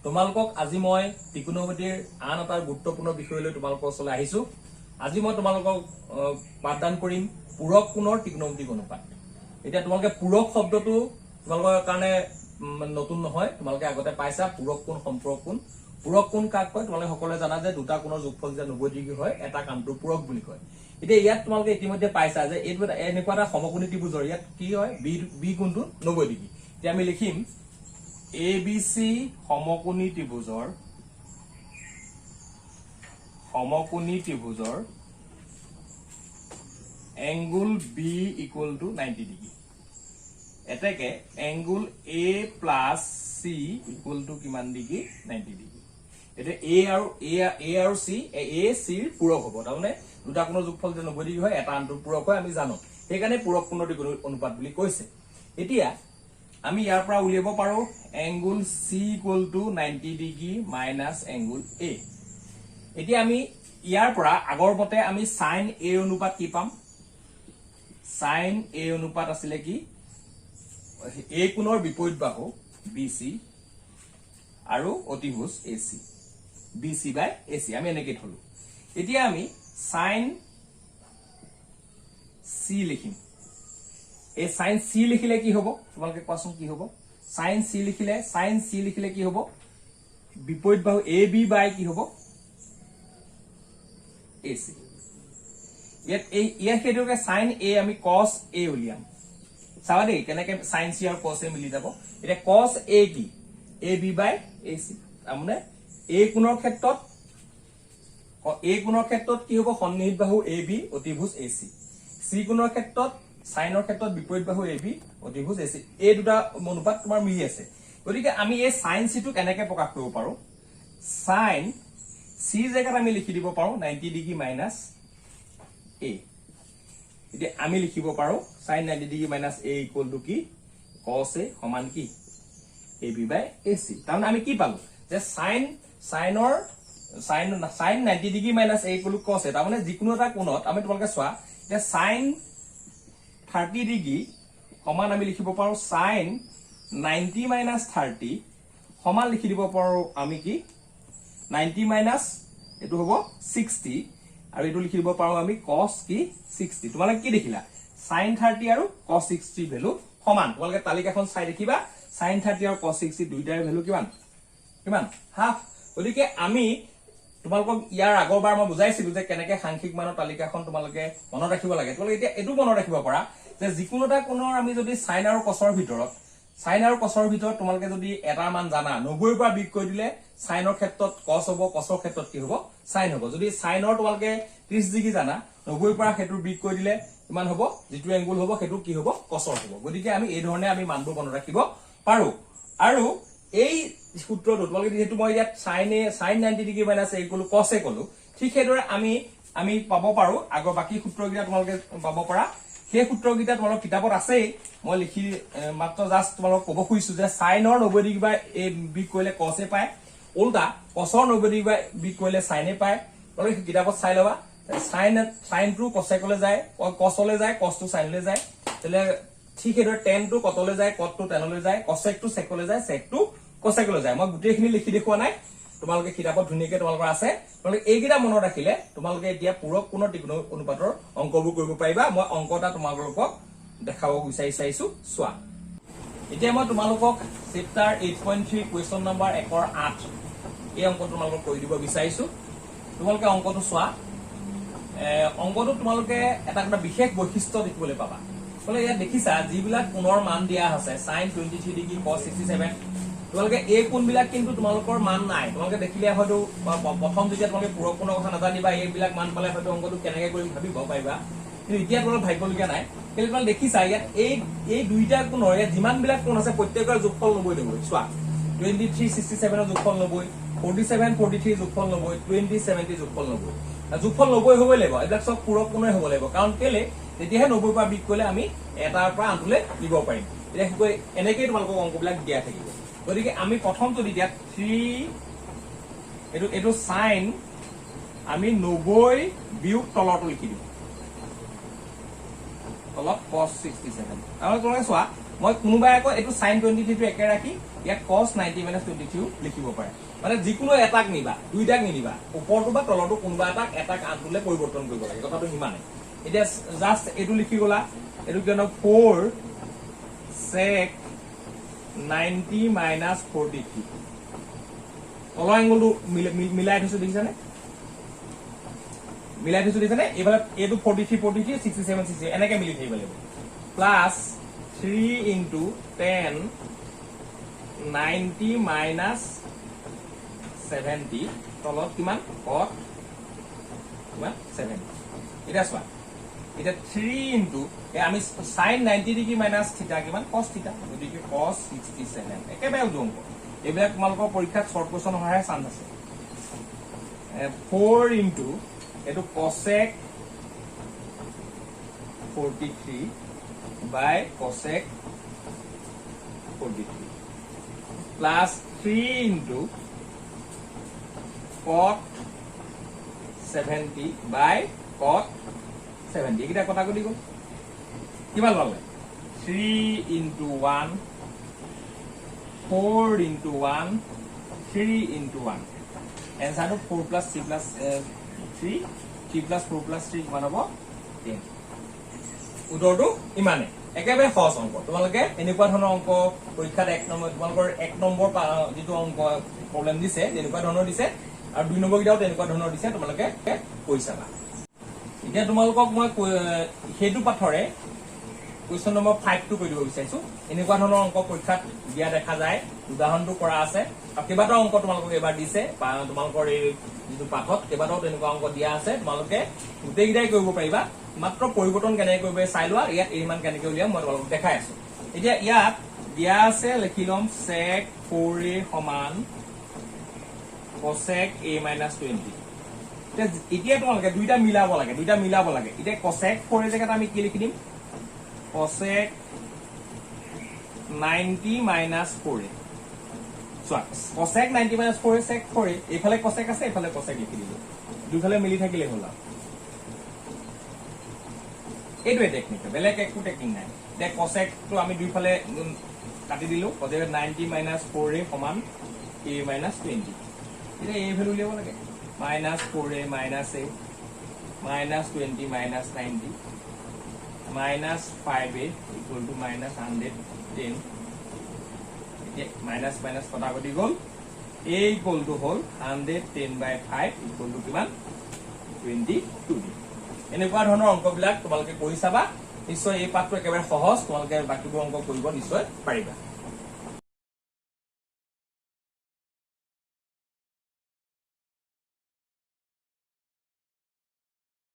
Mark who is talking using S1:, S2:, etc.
S1: তোমালোকক আজি মই ত্ৰিকোণমিতিৰ আন এটা গুৰুত্বপূৰ্ণ বিষয়লৈ তোমালোকৰ ওচৰলৈ আহিছো। আজি মই তোমালোকক পাঠদান কৰিম পূৰক কোণৰ ত্ৰিকোণমিতিক অনুপাত। এতিয়া তোমালোকে পূৰক শব্দটো তোমালোকৰ কাৰণে নতুন নহয়, তোমালোকে আগতে পাইছা পূৰক কোণ সম্পূৰক কোণ। পূৰক কোণ কাক কয় তোমালোকে সকলোৱে জানা যে দুটা কোণৰ যোগফল যেতিয়া 90 ডিগ্ৰী হয় এটা কামটো পূৰক বুলি কয়। এতিয়া ইয়াত তোমালোকে ইতিমধ্যে পাইছা যে এইটো এনেকুৱা এটা সমকোণী ত্ৰিভুজৰ ইয়াত কি হয় বি কোণটো 90 ডিগ্ৰী। এতিয়া আমি লিখিম ABC সমকোণী ত্ৰিভুজৰ angle B equal to 90 degree. এতেকে angle A plus C equal to কিমান ডিগ্ৰী 90 ডিগ্ৰী। এতিয়া A আৰু C C ৰ পূৰক হ'ব, তাৰমানে দুটা কোণৰ যোগফল যে 90 ডিগ্ৰী হয় এটা আনটোৰ পূৰক হয় আমি জানো, সেইকাৰণে পূৰক কোণৰ ত্ৰিকোণ অনুপাত বুলি কৈছে। এতিয়া আমি ইয়াৰ পৰা উলিয়াব পাৰো angle C equal to 90 degree minus angle A। এতিয়া আমি ইয়াৰ পৰা আগৰ মতে আমি সাইন A অনুপাত কি পাম? সাইন A অনুপাত আছিলে কি A কোণৰ বিপৰীত বাহু BC আৰু অতিভুজ AC BC বাই AC আমি এনেকৈ থলো। এতিয়া আমি সাইন C লিখিম। এই সাইন C লিখিলে কি হ'ব তোমালোকে কোৱাচোন কি হ'ব? সাইন C লিখিলে কি হ'ব? বিপৰীত বাহু AB বাই কি হ'ব AC। ইয়াত সেইটোকে সাইন A আমি cos A উলিয়াম। চাবা দেই কেনেকে সাইন C আৰু cos A মিলি যাব। এতিয়া cos A কি AB বাই AC, তাৰমানে A কোণৰ ক্ষেত্ৰত কি হ'ব সন্নিহিত বাহু AB অতিভুজ AC। C কোণৰ ক্ষেত্ৰত সাইনৰ ক্ষেত্ৰত বিপৰীত বাহু AB অতিভুজ AC। এই দুটা অনুপাত তোমাৰ মিলি আছে। গতিকে আমি এই সাইন C টো কেনেকে প্ৰকাশ কৰিব পাৰো? সাইন C জেগাত আমি লিখি দিব পাৰো 90 ডিগ্ৰী মাইনাছ A। এতিয়া আমি লিখিব পাৰো sine 90 degree minus A equal to কি cos A সমান কি AB বাই AC। তাৰমানে আমি কি পালো যে sine 90 degree minus A equal to cos A, তাৰমানে যিকোনো এটা কোণত আমি তোমালোকে চোৱা যে সাইন 30 ডিগ্ৰী সমান আমি লিখিব পাৰো সাইন 90 মাইনাছ 30 সমান লিখি দিব পাৰো আমি কি 90 মাইনাছ এইটো হ'ব 60 আৰু এইটো লিখি দিব পাৰো আমি cos কি 60। তোমালোকে কি দেখিলা সাইন 30 আৰু cos 60 ভ্যালু সমান। তোমালোকে তালিকাখন চাই দেখিবা সাইন 30 আৰু cos 60 দুইটাৰ ভ্যালু কিমান হাফ। গতিকে আমি তোমালোকক ইয়াৰ আগৰবাৰ মই বুজাইছিলো যে কেনেকে সাংখ্যিক মানৰ তালিকাখন তোমালোকে মনত ৰাখিব লাগে। তোমালোকে এতিয়া এইটো মনত ৰাখিব পাৰা যে যিকোনো এটা কোণৰ আমি যদি সাইন আৰু কছৰ ভিতৰত তোমালোকে যদি এটা মান জানা 90 ৰ পৰা বিয়োগ কৰি দিলে সাইনৰ ক্ষেত্ৰত কছ হ'ব, কছৰ ক্ষেত্ৰত কি হ'ব সাইন হ'ব। যদি সাইনৰ তোমালোকে 30 ডিগ্ৰী জানা 90 ৰ পৰা সেইটো বিয়োগ কৰি দিলে কিমান হ'ব যিটো এংগুল হ'ব সেইটো কি হ'ব কছৰ হ'ব। গতিকে আমি এই ধৰণে আমি মানবোৰ মনত ৰাখিব পাৰো। আৰু এই সূত্ৰটো তোমালোকে যেহেতু মই ইয়াত sine 90 degree minus A equal to cos A ক'লো, ঠিক সেইদৰে আমি পাব পাৰো আগৰ বাকী সূত্ৰকেইটা তোমালোকে পাব পাৰা। সেই সূত্ৰকেইটা তোমালোকৰ কিতাপত আছেই, মই লিখি মাত্ৰ জাষ্ট তোমালোকক ক'ব খুজিছো যে সাইনৰ 90 ডিগ্ৰী বাই A বিয়োগ কৰিলে cos A পায়, উল্টা কছৰ 90 ডিগ্ৰী বাই বিয়োগ কৰিলে সাইন A পায়। তোমালোকে কিতাপত চাই ল'বা সাইনটো কচেকলৈ যায়, কছলৈ যায়, কছটো সাইনলৈ যায়। তেলে ঠিক সেইদৰে টেনটো কটলৈ যায়, কটটো টেনলৈ যায়, কচেকটো চেকলৈ যায়, চেকটো কচেকলৈ যায়। মই গোটেইখিনি লিখি দেখুওৱা নাই, তোমালোকে কিতাপত ধুনীয়াকে তোমালোকৰ আছে। তোমালোকে এইকেইটা মনত ৰাখিলে তোমালোকে এতিয়া পূৰক কোণৰ ত্ৰিকোণ অনুপাতৰ অংকবোৰ কৰিব পাৰিবা। মই অংক এটা তোমালোকক দেখাব বিচাৰিছো চোৱা। এতিয়া মই তোমালোকক চেপ্টাৰ 8.3 কুৱেশ্যন নম্বৰ 1 8 এই অংকটো তোমালোকক কৰি দিব বিচাৰিছো। তোমালোকে অংকটো চোৱা। অংকটো তোমালোকে এটা বিশেষ বৈশিষ্ট্য দেখিবলৈ পাবা। তোমালোকে ইয়াত দেখিছা যিবিলাক কোণৰ মান দিয়া আছে সাইন 23 ডিগ্ৰী cos 67, তোমালোকে এই কোণবিলাক কিন্তু তোমালোকৰ মান নাই। তোমালোকে দেখিলে হয়তো প্ৰথম যেতিয়া তোমালোকে পূৰক কোণৰ কথা নাজানিবা এইবিলাক মান পালে হয়তো অংকটো কেনেকে কৰিম ভাবিব পাৰিবা, কিন্তু এতিয়া তোমালোক ভাবিবলগীয়া নাই। কিন্তু তোমালোকে দেখিছা ইয়াত এই দুইটা কোণৰ ইয়াত যিমান বিলাক কোণ আছে প্ৰত্যেকৰ যোগফল 90 চোৱা 23 67 ৰ যোগফল 90, 47 43 যোগফল 90, 20 70 যোগফল 90। যোগফল 90 হ'বই লাগিব, এইবিলাক চব পূৰক কোণে হ'ব লাগিব, কাৰণ কেলে তেতিয়াহে 90 পৰা বিয়োগ কৰিলে আমি এটাৰ পৰা আনটোলৈ নিব পাৰিম। এতিয়া এনেকেই তোমালোকক অংকবিলাক দিয়া থাকিব। গতিকে আমি প্ৰথম যদি ইয়াত 3 এইটো সাইন আমি 90 বিয়োগ তলটো লিখি দিম, তলত cos 67। তাৰমানে তোমালোকে চোৱা মই কোনোবাই আকৌ এইটো sin 23 টো একে ৰাখি ইয়াক cos 90 - 22 লিখিব পাৰে মানে যিকোনো এটাক নিবা দুইটাক নিনিবা ওপৰটো বা তলটো কোনোবা এটাক আনটোলে পৰিৱৰ্তন কৰিব লাগে কথাটো হিমানে এতিয়া জাস্ট এইটো লিখি গলা এইটো কিয়নো 4 sec 90 - 43 তলৰ এংগলটো মিলাই থৈছো দেখিছানে এইফালে এইটো 43 43 67 67 এনেকে মিলি থাকিব লাগিব প্লাস 3 into 10 90 minus 70 তলত কিমান cot কিমান 70 এটা চোৱা এটা 3 into আমি sin 90 ডিগ্ৰী minus থিটা কিমান cos থিটা গতিকে cos 67 একেবাৰে উজংক এইবিলাক তোমালোকৰ পৰীক্ষাত শৰ্ট কোৱেশ্চন হোৱাৰ চান্স আছে 4 into এটো cosec 43 by cosec 43 plus 3 into cot 70 by cot 70 এটা কথা কলি গল কিমান পালে 3 into 1 4 into 1 3 into 1 answer to 4 plus 3 plus 3 3 plus 4 plus 3 কিমান হ'ব 10 উত্তৰটো ইমানে একেবাৰে সহজ অংক তোমালোকে এনেকুৱা ধৰণৰ অংক পৰীক্ষাত এক নম্বৰ তোমালোকৰ এক নম্বৰ যেটো অংক প্ৰবলেম দিছে এনেকুৱা ধৰণৰ দিছে আৰু দুই নম্বৰ গিটাও তেনেকুৱা ধৰণৰ দিছে তোমালোকে কৈ চাবা এতিয়া তোমালোকক মই হেতু পাঠৰে কোৱেশ্চন নম্বৰ 5 টো কৈ দিব বিচাৰিছো এনেকুৱা ধৰণৰ অংক পৰীক্ষাত দিয়া দেখা যায় উদাহৰণটো কৰা আছে আৰু কেইবাটাও অংক তোমালোকক এবাৰ দিছে তোমালোকৰ এই যেটো পাঠত কেইবাটাও তেনেকুৱা অংক দিয়া আছে তোমালোকে গোটেইকেইটাই কৰিব পাৰিবা মাত্ৰ পৰিৱৰ্তন কেনেকৈ কৰিব চাই লোৱা ইয়াত এইমান কেনেকৈ উলিয়াম মই তোমালোকক দেখাই আছো এতিয়া ইয়াত দিয়া আছে লিখি লম sec 4a সমান cosec a - 20 এতিয়া তোমালোকে দুইটা মিলাব লাগে এতিয়া cosec 4 এর জায়গাত আমি কি লিখি দিম cosec 90 - 4a চোৱা cosec 90 - 4a sec 4a এইফালে cosec আছে এইফালে cosec লিখি দিলো দুইফালে মিলি থাকিলে হল এইটোৱে টেকনিক বেলেগ একো টেকনিক নাই তে cosec তো আমি দুইফালে কাটি দিলো cosec 90 - 4a সমান a - 20 এটা এই ভ্যালু উলিয়াব লাগে -4a - a -20 - 90 -5a equal to -110 minus minus কটা গতি গল a equal to hall 110/5 equal to কিমান 22 এনেকুৱা ধৰণৰ অংকবিলাক তোমালোকে কৰি চাবা নিশ্চয় এই পাঠটো একেবাৰে সহজ তোমালোকে বাকিবোৰ অংক কৰিব নিশ্চয় পাৰিবা